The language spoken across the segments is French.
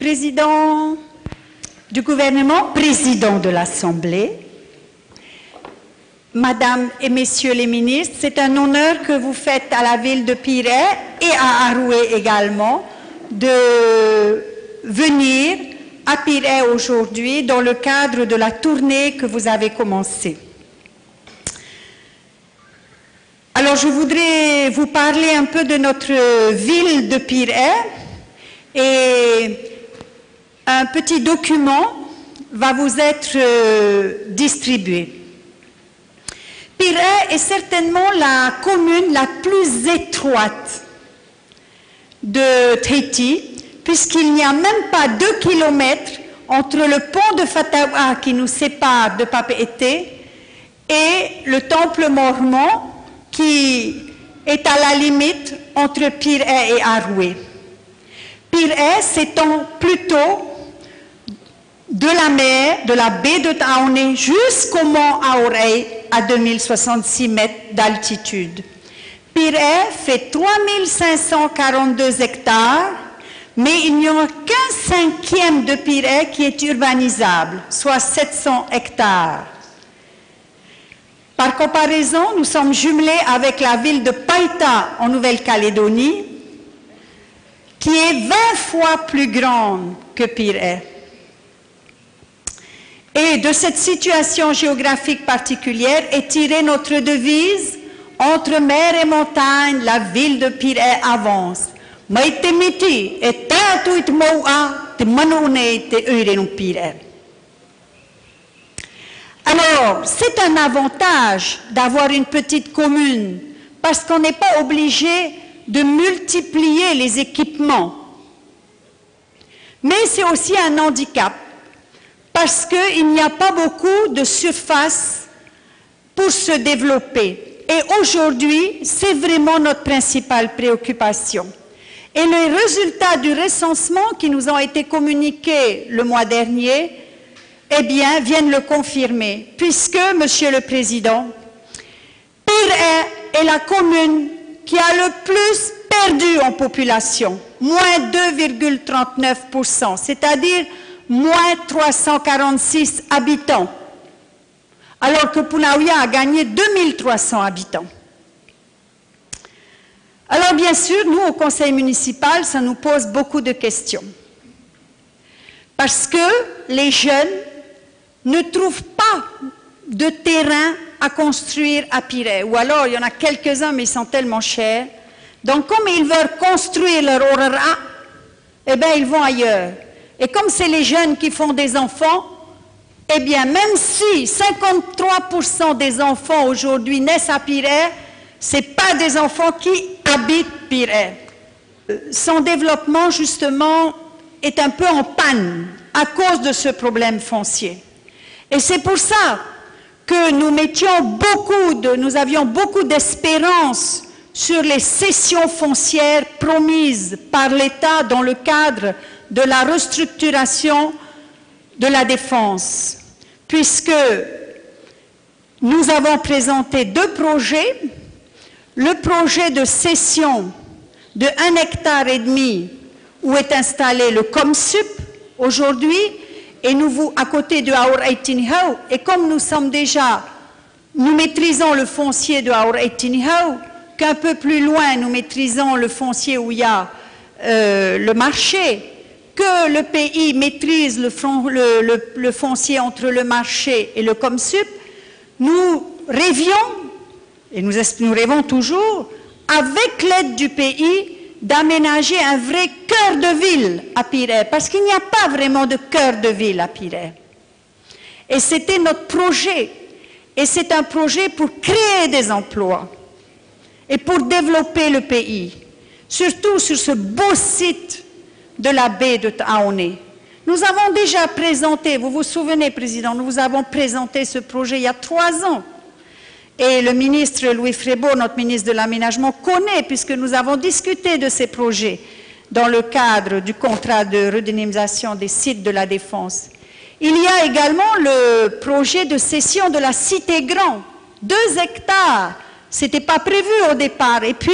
Président du gouvernement, président de l'Assemblée, Madame et Messieurs les ministres, c'est un honneur que vous faites à la ville de Pirée et à Arouet également de venir à Pirée aujourd'hui dans le cadre de la tournée que vous avez commencée. Alors je voudrais vous parler un peu de notre ville de Pirée et un petit document va vous être distribué. Pirée est certainement la commune la plus étroite de Tahiti, puisqu'il n'y a même pas 2 kilomètres entre le pont de Fatawa qui nous sépare de Papeete et le temple mormon qui est à la limite entre Pirée et Arouet. Pirée s'étend plutôt de la mer, de la baie de Taoné jusqu'au mont Aorei à 2066 mètres d'altitude. Pirée fait 3542 hectares, mais il n'y a qu'un cinquième de Pirée qui est urbanisable, soit 700 hectares. Par comparaison, nous sommes jumelés avec la ville de Paita en Nouvelle-Calédonie, qui est 20 fois plus grande que Pirée. Et de cette situation géographique particulière est tirée notre devise « Entre mer et montagne, la ville de Pirée avance ». Alors, c'est un avantage d'avoir une petite commune parce qu'on n'est pas obligé de multiplier les équipements. Mais c'est aussi un handicap parce qu'il n'y a pas beaucoup de surface pour se développer. Et aujourd'hui, c'est vraiment notre principale préoccupation. Et les résultats du recensement qui nous ont été communiqués le mois dernier, eh bien, viennent le confirmer, puisque, Monsieur le Président, Pirée est la commune qui a le plus perdu en population, moins 2,39%, c'est-à-dire moins 346 habitants, alors que Punauia a gagné 2300 habitants. Alors bien sûr, nous au conseil municipal, ça nous pose beaucoup de questions. Parce que les jeunes ne trouvent pas de terrain à construire à Pirée. Ou alors, il y en a quelques-uns, mais ils sont tellement chers. Donc comme ils veulent construire leur orara, eh bien ils vont ailleurs. Et comme c'est les jeunes qui font des enfants, eh bien, même si 53% des enfants aujourd'hui naissent à Pirée, ce n'est pas des enfants qui habitent Pirée. Son développement, justement, est un peu en panne à cause de ce problème foncier. Et c'est pour ça que nous avions beaucoup d'espérance sur les cessions foncières promises par l'État dans le cadre de la restructuration de la défense, puisque nous avons présenté 2 projets, le projet de cession de 1,5 hectare où est installé le COMSUP aujourd'hui, et nous, à côté de Aoreitinihaut, et comme nous maîtrisons le foncier de Aoreitinihaut, qu'un peu plus loin nous maîtrisons le foncier où il y a le marché, que le pays maîtrise le foncier entre le marché et le COMSUP, nous rêvions, et nous rêvons toujours, avec l'aide du pays, d'aménager un vrai cœur de ville à Pirée, parce qu'il n'y a pas vraiment de cœur de ville à Pirée. Et c'était notre projet, et c'est un projet pour créer des emplois et pour développer le pays, surtout sur ce beau site de la baie de Taoné. Nous avons déjà présenté, vous vous souvenez, Président, nous vous avons présenté ce projet il y a 3 ans. Et le ministre Louis Frébault, notre ministre de l'Aménagement, connaît, puisque nous avons discuté de ces projets dans le cadre du contrat de redynamisation des sites de la Défense. Il y a également le projet de cession de la Cité Grand, 2 hectares. Ce n'était pas prévu au départ. Et puis,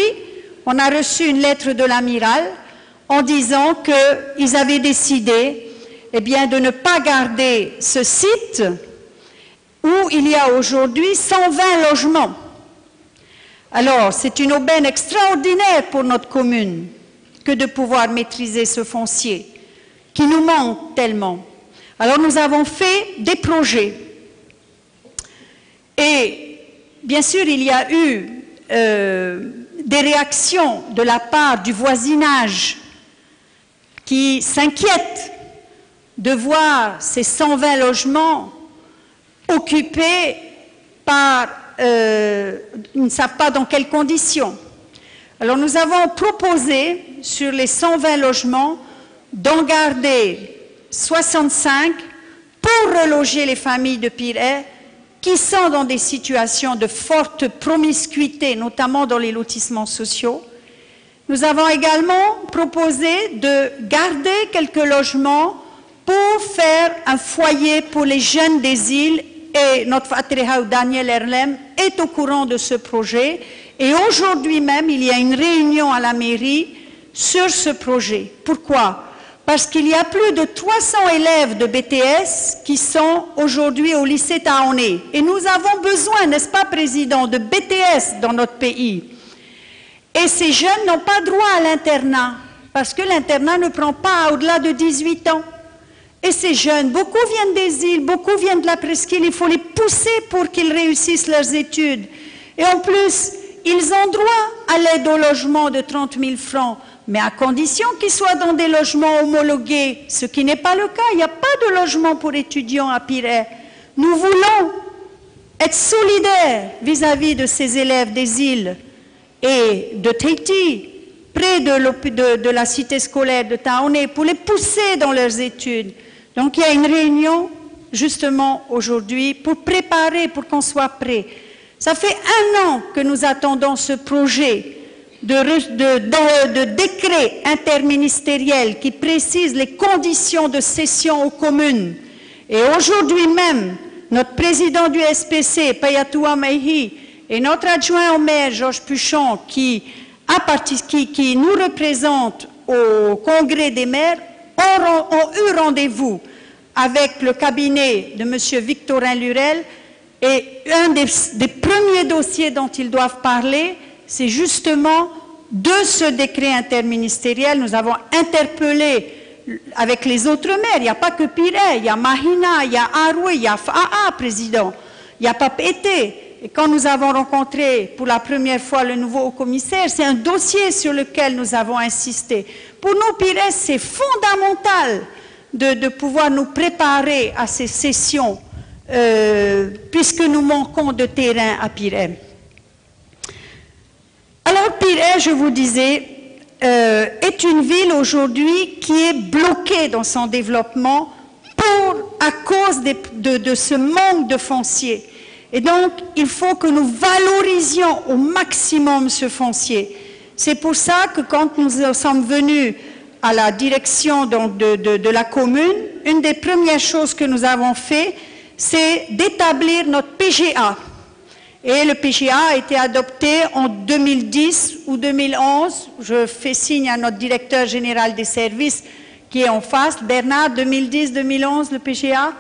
on a reçu une lettre de l'amiral en disant qu'ils avaient décidé eh bien, de ne pas garder ce site où il y a aujourd'hui 120 logements. Alors, c'est une aubaine extraordinaire pour notre commune que de pouvoir maîtriser ce foncier qui nous manque tellement. Alors, nous avons fait des projets. Et, bien sûr, il y a eu des réactions de la part du voisinage qui s'inquiètent de voir ces 120 logements occupés par, ils ne savent pas dans quelles conditions. Alors nous avons proposé sur les 120 logements d'en garder 65 pour reloger les familles de Pirée qui sont dans des situations de forte promiscuité, notamment dans les lotissements sociaux. Nous avons également proposé de garder quelques logements pour faire un foyer pour les jeunes des îles, et notre Fatreha Daniel Erlem est au courant de ce projet, et aujourd'hui même il y a une réunion à la mairie sur ce projet. Pourquoi? Parce qu'il y a plus de 300 élèves de BTS qui sont aujourd'hui au lycée Taoné, et nous avons besoin, n'est-ce pas, Président, de BTS dans notre pays. Et ces jeunes n'ont pas droit à l'internat, parce que l'internat ne prend pas au-delà de 18 ans. Et ces jeunes, beaucoup viennent des îles, beaucoup viennent de la presqu'île, il faut les pousser pour qu'ils réussissent leurs études. Et en plus, ils ont droit à l'aide au logement de 30 000 francs, mais à condition qu'ils soient dans des logements homologués, ce qui n'est pas le cas. Il n'y a pas de logement pour étudiants à Pirée. Nous voulons être solidaires vis-à-vis de ces élèves des îles et de Tahiti, près de la cité scolaire de Taoné, pour les pousser dans leurs études. Donc il y a une réunion justement aujourd'hui pour préparer, pour qu'on soit prêt. Ça fait 1 an que nous attendons ce projet de décret interministériel qui précise les conditions de cession aux communes. Et aujourd'hui même, notre président du SPC, Payatua Meihi, et notre adjoint au maire, Georges Puchon, qui nous représente au congrès des maires, ont eu rendez-vous avec le cabinet de M. Victorin Lurel, et un des premiers dossiers dont ils doivent parler, c'est justement de ce décret interministériel. Nous avons interpellé avec les autres maires, il n'y a pas que Pirée, il y a Mahina, il y a Aroué, il y a Fa'a, président, il y a Papété. Et quand nous avons rencontré pour la première fois le nouveau haut-commissaire, c'est un dossier sur lequel nous avons insisté. Pour nous, Pirée, c'est fondamental de pouvoir nous préparer à ces sessions, puisque nous manquons de terrain à Pirée. Alors Pirée, je vous disais, est une ville aujourd'hui qui est bloquée dans son développement à cause de ce manque de foncier. Et donc, il faut que nous valorisions au maximum ce foncier. C'est pour ça que quand nous sommes venus à la direction de la commune, une des premières choses que nous avons fait, c'est d'établir notre PGA. Et le PGA a été adopté en 2010 ou 2011. Je fais signe à notre directeur général des services qui est en face. Bernard, 2010-2011, le PGA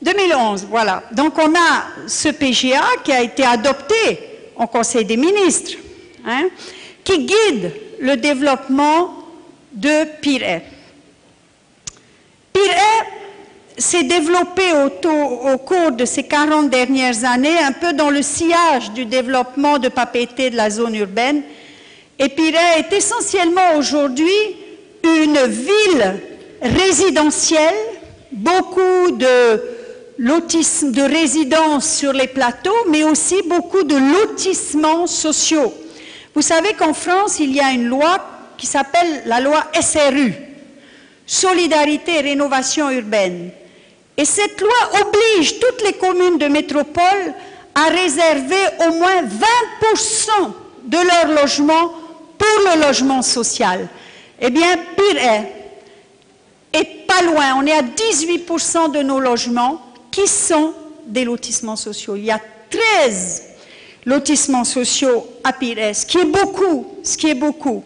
2011, voilà. Donc on a ce PGA qui a été adopté en Conseil des ministres, hein, qui guide le développement de Pirée. Pirée s'est développé au cours de ces 40 dernières années, un peu dans le sillage du développement de Papété de la zone urbaine. Et Pirée est essentiellement aujourd'hui une ville résidentielle, beaucoup de résidences sur les plateaux, mais aussi beaucoup de lotissements sociaux. Vous savez qu'en France, il y a une loi qui s'appelle la loi SRU, Solidarité et Rénovation Urbaine. Et cette loi oblige toutes les communes de métropole à réserver au moins 20% de leur logement pour le logement social. Eh bien, Pirée est pas loin, on est à 18% de nos logements qui sont des lotissements sociaux. Il y a 13 lotissements sociaux à Pirée, ce qui est beaucoup,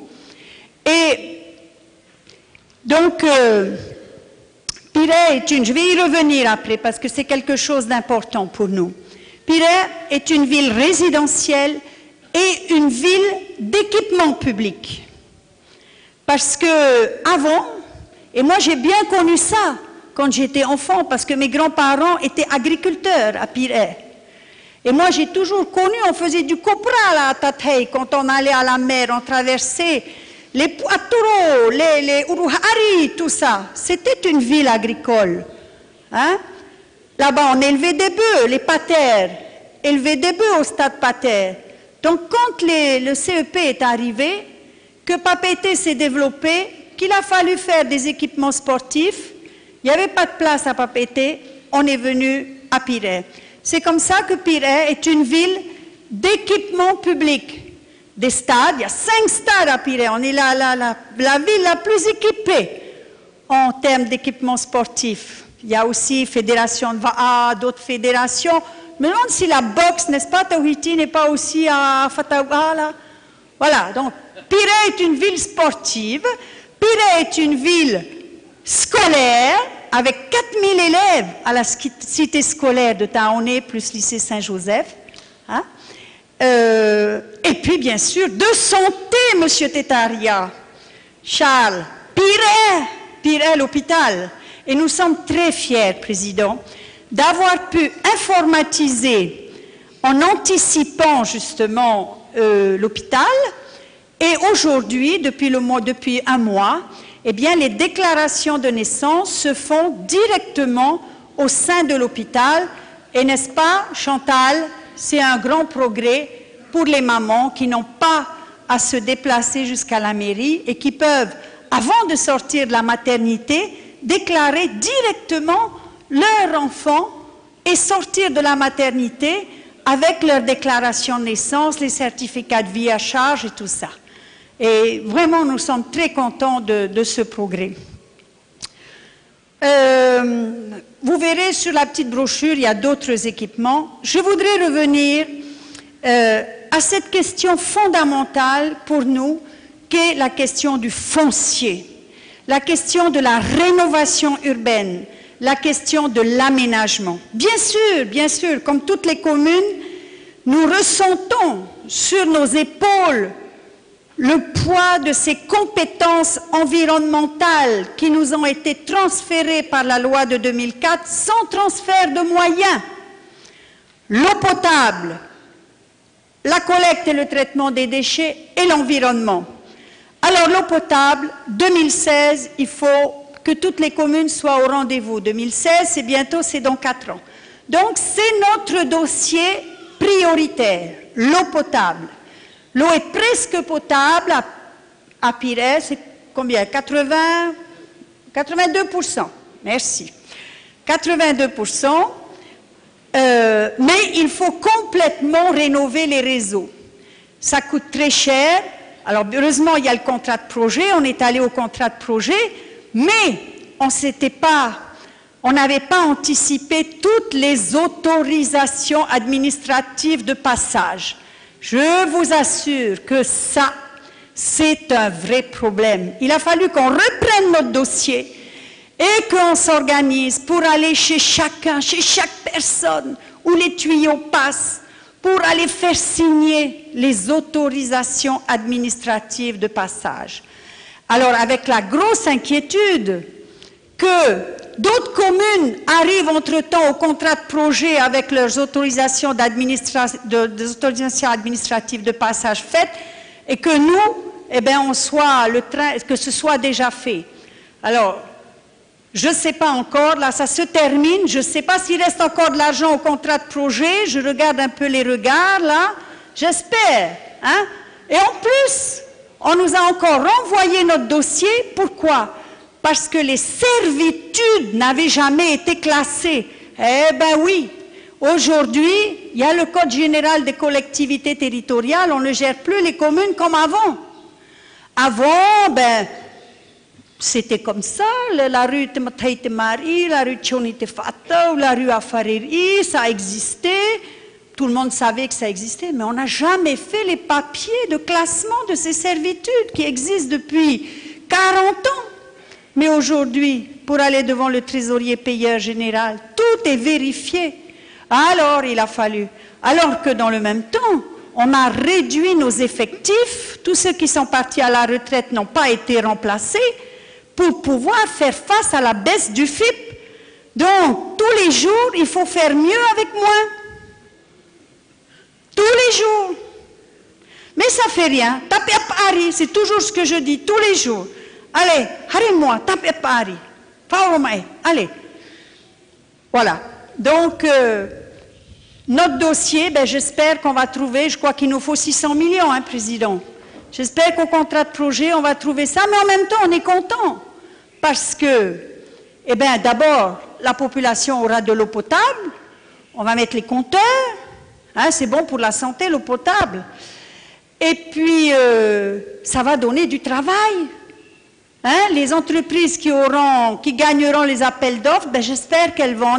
Et Donc, Pirée est une... Je vais y revenir après parce que c'est quelque chose d'important pour nous. Pirée est une ville résidentielle et une ville d'équipement public. Parce que avant, et moi j'ai bien connu ça quand j'étais enfant, parce que mes grands-parents étaient agriculteurs à Pirée. Et moi j'ai toujours connu, on faisait du copral à Tatei quand on allait à la mer, on traversait les Poitouros, les Uruhari, tout ça. C'était une ville agricole. Hein? Là-bas, on élevait des bœufs, les patères, élevaient des bœufs au stade Pater. Donc, quand le CEP est arrivé, que Papeete s'est développé, qu'il a fallu faire des équipements sportifs, il n'y avait pas de place à Papeete, on est venu à Pirée. C'est comme ça que Pirée est une ville d'équipement public. Des stades, il y a 5 stades à Pirée, on est la ville la plus équipée en termes d'équipement sportif. Il y a aussi Fédération de Va'a, d'autres fédérations. Je me demande si la boxe, n'est-ce pas, Tahiti n'est pas aussi à Fatawa, là. Voilà, donc Pirée est une ville sportive, Pirée est une ville scolaire, avec 4000 élèves à la cité scolaire de Taoné, plus lycée Saint-Joseph. Hein? Et puis, bien sûr, de santé, Monsieur Tetaria, Charles, Pirée, l'hôpital. Et nous sommes très fiers, Président, d'avoir pu informatiser en anticipant justement l'hôpital. Et aujourd'hui, depuis un mois, eh bien, les déclarations de naissance se font directement au sein de l'hôpital. Et n'est-ce pas, Chantal, c'est un grand progrès pour les mamans qui n'ont pas à se déplacer jusqu'à la mairie et qui peuvent, avant de sortir de la maternité, déclarer directement leur enfant et sortir de la maternité avec leur déclaration de naissance, les certificats de vie à charge et tout ça. Et vraiment, nous sommes très contents de ce progrès. Vous verrez sur la petite brochure, il y a d'autres équipements. Je voudrais revenir à cette question fondamentale pour nous, qu'est la question du foncier, la question de la rénovation urbaine, la question de l'aménagement. Bien sûr, comme toutes les communes, nous ressentons sur nos épaules le poids de ces compétences environnementales qui nous ont été transférées par la loi de 2004 sans transfert de moyens. L'eau potable, la collecte et le traitement des déchets et l'environnement. Alors l'eau potable, 2016, il faut que toutes les communes soient au rendez-vous. 2016, c'est bientôt, c'est dans 4 ans. Donc c'est notre dossier prioritaire, l'eau potable. L'eau est presque potable à Pirée, c'est combien? 82%. Merci. 82%. Mais il faut complètement rénover les réseaux. Ça coûte très cher. Alors, heureusement, il y a le contrat de projet. On est allé au contrat de projet, mais on n'avait pas anticipé toutes les autorisations administratives de passage. Je vous assure que ça, c'est un vrai problème. Il a fallu qu'on reprenne notre dossier et qu'on s'organise pour aller chez chacun, chez chaque personne où les tuyaux passent, pour aller faire signer les autorisations administratives de passage. Alors, avec la grosse inquiétude que d'autres communes arrivent entre-temps au contrat de projet avec leurs autorisations administratives de passage faites, et que nous, eh bien, que ce soit déjà fait. Alors, je ne sais pas encore, là ça se termine, je ne sais pas s'il reste encore de l'argent au contrat de projet, je regarde un peu les regards là, j'espère. Hein? Et en plus, on nous a encore renvoyé notre dossier, pourquoi? Parce que les servitudes n'avaient jamais été classées. Eh bien oui, aujourd'hui, il y a le Code général des collectivités territoriales, on ne gère plus les communes comme avant. Avant, ben, c'était comme ça, la rue Temateitemarie, la rue Tchonitefata ou la rue Afariri, ça existait, tout le monde savait que ça existait, mais on n'a jamais fait les papiers de classement de ces servitudes qui existent depuis 40 ans. Mais aujourd'hui, pour aller devant le trésorier payeur général, tout est vérifié. Alors, il a fallu. Alors que dans le même temps, on a réduit nos effectifs. Tous ceux qui sont partis à la retraite n'ont pas été remplacés pour pouvoir faire face à la baisse du FIP. Donc, tous les jours, il faut faire mieux avec moins. Tous les jours. Mais ça ne fait rien. Tapez à Paris, c'est toujours ce que je dis, tous les jours. Allez, arrête-moi, tapez à Paris. Allez. Voilà. Donc, notre dossier, ben, j'espère qu'on va trouver, je crois qu'il nous faut 600 millions, hein, Président. J'espère qu'au contrat de projet, on va trouver ça, mais en même temps, on est content. Parce que, eh bien, d'abord, la population aura de l'eau potable, on va mettre les compteurs, hein, c'est bon pour la santé, l'eau potable. Et puis, ça va donner du travail. Hein, les entreprises qui gagneront les appels d'offres, ben, j'espère qu'elles vont,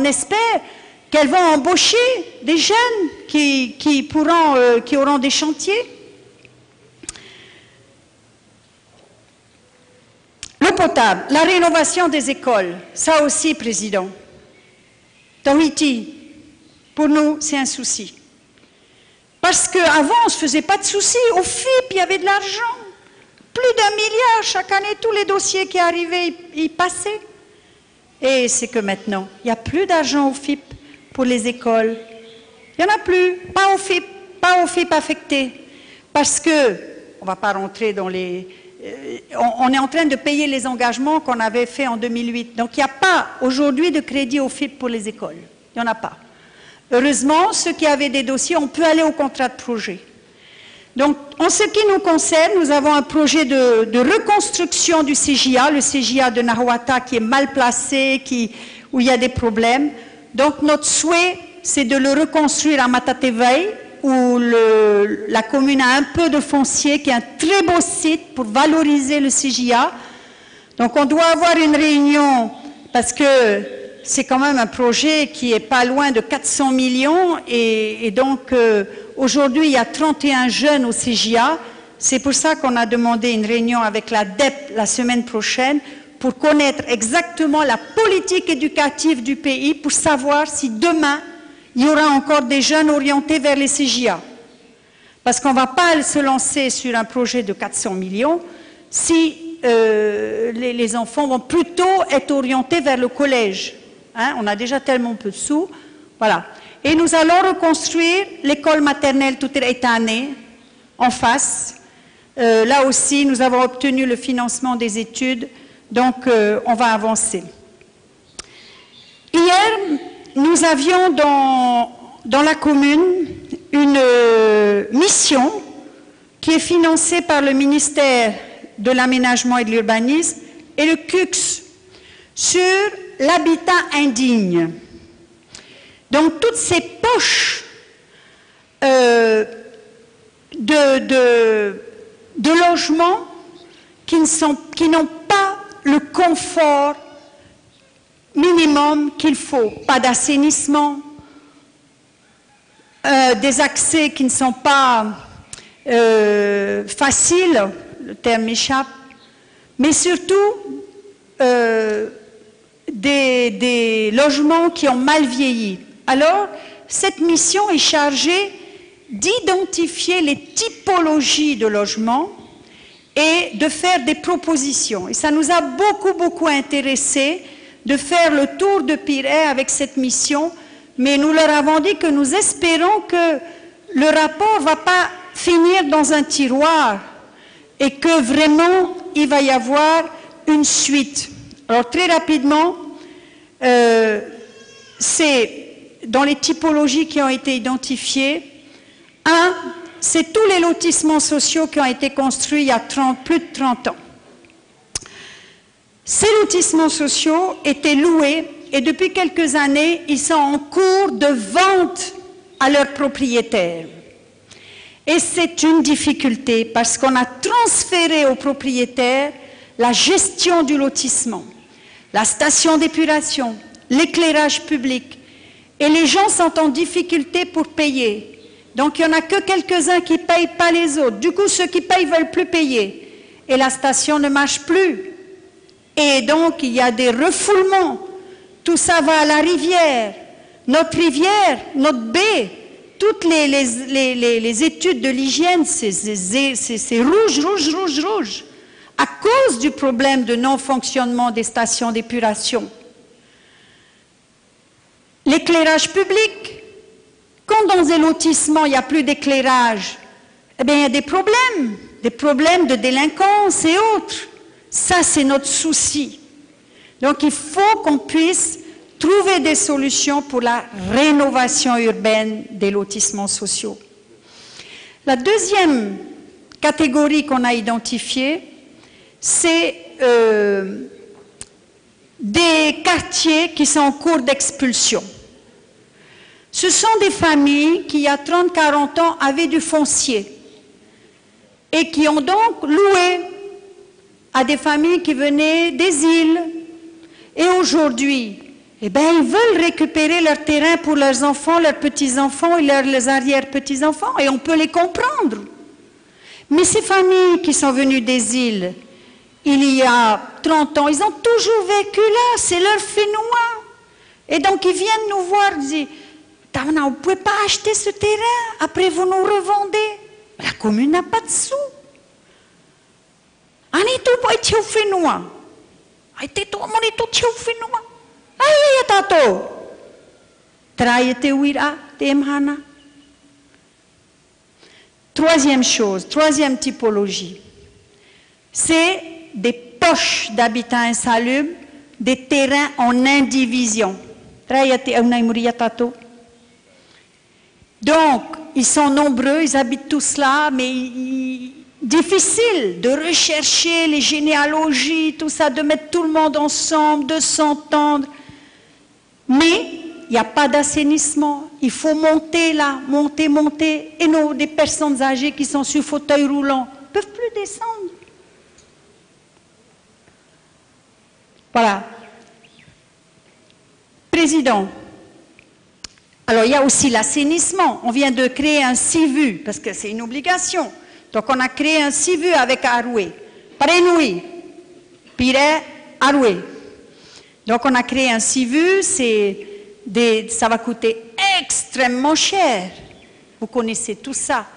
embaucher des jeunes qui auront des chantiers. L'eau potable, la rénovation des écoles, ça aussi, Président. Tahiti, pour nous, c'est un souci. Parce qu'avant, on ne se faisait pas de soucis. Au FIP, il y avait de l'argent. Plus d'1 milliard chaque année, tous les dossiers qui arrivaient, ils passaient. Et c'est que maintenant, il n'y a plus d'argent au FIP pour les écoles. Il n'y en a plus, pas au FIP affecté. Parce que, on ne va pas rentrer dans les... on est en train de payer les engagements qu'on avait faits en 2008. Donc il n'y a pas aujourd'hui de crédit au FIP pour les écoles. Il n'y en a pas. Heureusement, ceux qui avaient des dossiers, on peut aller au contrat de projet. Donc, en ce qui nous concerne, nous avons un projet de reconstruction du CJA, le CJA de Nahuatl qui est mal placé, où il y a des problèmes. Donc, notre souhait, c'est de le reconstruire à Matatevei, où la commune a un peu de foncier, qui est un très beau site pour valoriser le CJA. Donc, on doit avoir une réunion, parce que c'est quand même un projet qui est pas loin de 400 millions, et donc... aujourd'hui, il y a 31 jeunes au CJA. C'est pour ça qu'on a demandé une réunion avec la DEP la semaine prochaine pour connaître exactement la politique éducative du pays, pour savoir si demain, il y aura encore des jeunes orientés vers les CJA. Parce qu'on ne va pas se lancer sur un projet de 400 millions si les enfants vont plutôt être orientés vers le collège. Hein, on a déjà tellement peu de sous. Voilà. Et nous allons reconstruire l'école maternelle Tutereitane en face. Là aussi, nous avons obtenu le financement des études, donc on va avancer. Hier, nous avions dans la commune une mission qui est financée par le ministère de l'Aménagement et de l'Urbanisme et le CUX sur l'habitat indigne. Donc, toutes ces poches de logements qui n'ont pas le confort minimum qu'il faut. Pas d'assainissement, des accès qui ne sont pas faciles, le terme m'échappe, mais surtout des logements qui ont mal vieilli. Alors, cette mission est chargée d'identifier les typologies de logements et de faire des propositions. Et ça nous a beaucoup intéressés de faire le tour de Pirée avec cette mission, mais nous leur avons dit que nous espérons que le rapport ne va pas finir dans un tiroir et que vraiment il va y avoir une suite. Alors très rapidement, c'est dans les typologies qui ont été identifiées. Un, c'est tous les lotissements sociaux qui ont été construits il y a plus de 30 ans. Ces lotissements sociaux étaient loués et depuis quelques années, ils sont en cours de vente à leurs propriétaires. Et c'est une difficulté parce qu'on a transféré aux propriétaires la gestion du lotissement, la station d'épuration, l'éclairage public. Et les gens sont en difficulté pour payer. Donc, il n'y en a que quelques-uns qui ne payent pas les autres. Du coup, ceux qui payent ne veulent plus payer. Et la station ne marche plus. Et donc, il y a des refoulements. Tout ça va à la rivière. Notre rivière, notre baie, toutes les études de l'hygiène, c'est rouge, rouge, rouge, rouge, à cause du problème de non-fonctionnement des stations d'épuration. L'éclairage public, quand dans un lotissement, il n'y a plus d'éclairage, eh bien, il y a des problèmes de délinquance et autres. Ça, c'est notre souci. Donc, il faut qu'on puisse trouver des solutions pour la rénovation urbaine des lotissements sociaux. La deuxième catégorie qu'on a identifiée, c'est des quartiers qui sont en cours d'expulsion. Ce sont des familles qui, il y a 30-40 ans, avaient du foncier et qui ont donc loué à des familles qui venaient des îles. Et aujourd'hui, eh bien, ils veulent récupérer leur terrain pour leurs enfants, leurs petits-enfants et leurs arrière-petits-enfants, et on peut les comprendre. Mais ces familles qui sont venues des îles, il y a 30 ans, ils ont toujours vécu là, c'est leur Fénois. Et donc ils viennent nous voir, ils disent, vous ne pouvez pas acheter ce terrain, après vous nous revendez. La commune n'a pas de sous. Anito pas été au Fénois. Aite to monito tio Fénois. Aïe tato. Traite wira temhana. Troisième chose, troisième typologie, c'est des poches d'habitat insalubre, des terrains en indivision. Donc, ils sont nombreux, ils habitent tous là, mais difficile de rechercher les généalogies, tout ça, de mettre tout le monde ensemble, de s'entendre. Mais il n'y a pas d'assainissement. Il faut monter là, monter, monter. Et des personnes âgées qui sont sur fauteuil roulant ne peuvent plus descendre. Voilà. Président. Alors, il y a aussi l'assainissement. On vient de créer un CIVU, parce que c'est une obligation. Donc, on a créé un CIVU avec Aroué. Parenui, Pire, Aroué. Donc, on a créé un CIVU, ça va coûter extrêmement cher. Vous connaissez tout ça.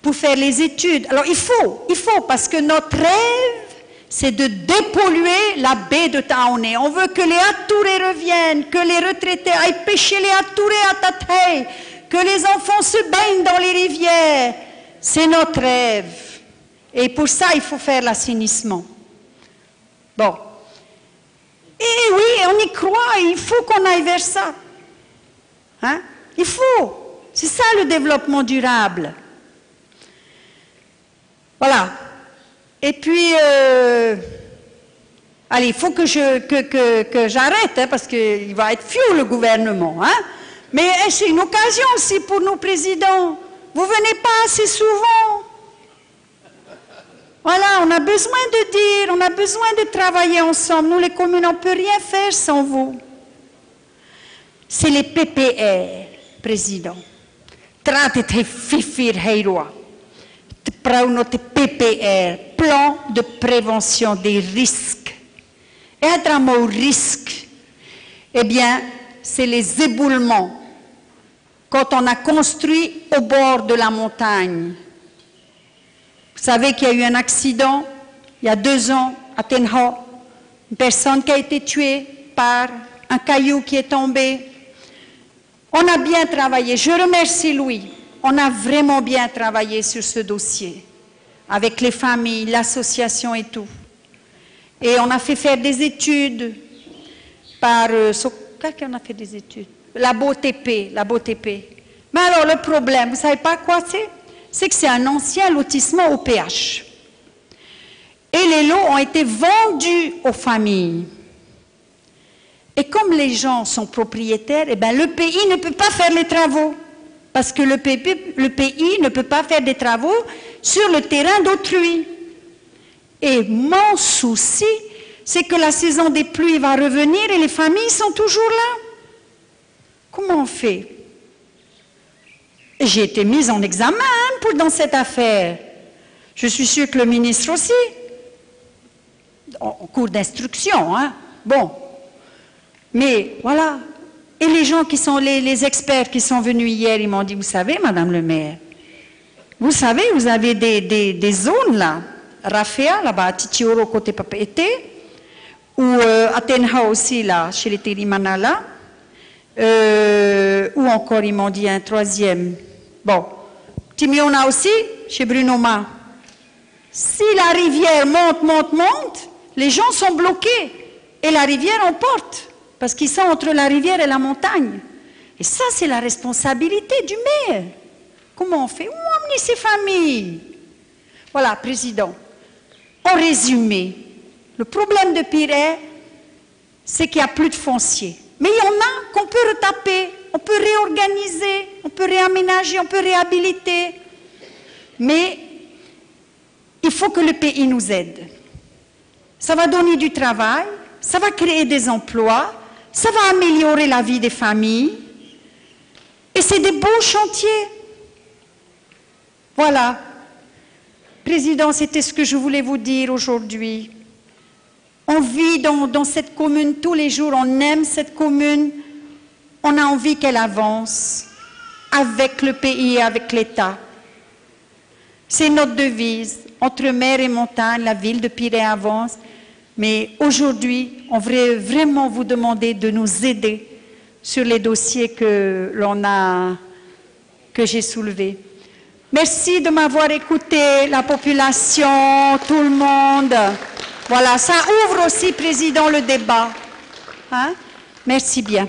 Pour faire les études. Alors, il faut, parce que notre rêve, c'est de dépolluer la baie de Taoné. On veut que les Atourés reviennent, que les retraités aillent pêcher les Atourés à Tatay, que les enfants se baignent dans les rivières. C'est notre rêve. Et pour ça, il faut faire l'assainissement. Bon. Et oui, on y croit, il faut qu'on aille vers ça. Hein? Il faut. C'est ça le développement durable. Voilà. Et puis, allez, il faut que j'arrête, hein, parce qu'il va être fou le gouvernement. Hein? Mais c'est une occasion aussi pour nos présidents. Vous venez pas assez souvent. Voilà, on a besoin de dire, on a besoin de travailler ensemble. Nous, les communes, on ne peut rien faire sans vous. C'est les PPR, président. Tratete fifir heiroa. Praunote PPR, plan de prévention des risques. Et un mot risque, eh bien, c'est les éboulements. Quand on a construit au bord de la montagne. Vous savez qu'il y a eu un accident il y a 2 ans à Tenho, une personne qui a été tuée par un caillou qui est tombé. On a bien travaillé, je remercie Louis, on a vraiment bien travaillé sur ce dossier, avec les familles, l'association et tout. Et on a fait faire des études par... Quelqu'un a fait des études? La BOTP. Mais alors le problème, vous ne savez pas quoi c'est? C'est que c'est un ancien lotissement au PH. Et les lots ont été vendus aux familles. Et comme les gens sont propriétaires, eh ben, le pays ne peut pas faire les travaux. Parce que le pays ne peut pas faire des travaux sur le terrain d'autrui. Et mon souci, c'est que la saison des pluies va revenir et les familles sont toujours là. Comment on fait? J'ai été mise en examen dans cette affaire. Je suis sûre que le ministre aussi. en cours d'instruction, hein. Bon. Mais voilà. Et les gens qui sont les experts qui sont venus hier, ils m'ont dit, vous savez, Madame le maire, vous savez, vous avez des zones là, Rafea, là-bas, à Titioro, côté Papeete, ou à Tenha aussi, là, chez les Terimana, là, ou encore, ils m'ont dit un troisième. Bon, Timiona aussi, chez Bruno Ma. Si la rivière monte, les gens sont bloqués et la rivière emporte. Parce qu'ils sont entre la rivière et la montagne. Et ça, c'est la responsabilité du maire. Comment on fait? Où emmener ces familles? Voilà, Président. En résumé, le problème de Pirée, c'est qu'il n'y a plus de foncier. Mais il y en a qu'on peut retaper, on peut réorganiser, on peut réaménager, on peut réhabiliter. Mais il faut que le pays nous aide. Ça va donner du travail, ça va créer des emplois, ça va améliorer la vie des familles. Et c'est des beaux chantiers. Voilà. Président, c'était ce que je voulais vous dire aujourd'hui. On vit dans cette commune tous les jours, on aime cette commune, on a envie qu'elle avance avec le pays et avec l'État. C'est notre devise. Entre mer et montagne, la ville de Pirée avance. Mais aujourd'hui, on voudrait vraiment vous demander de nous aider sur les dossiers que j'ai soulevés. Merci de m'avoir écouté, la population, tout le monde. Voilà, ça ouvre aussi, Président, le débat. Hein? Merci bien.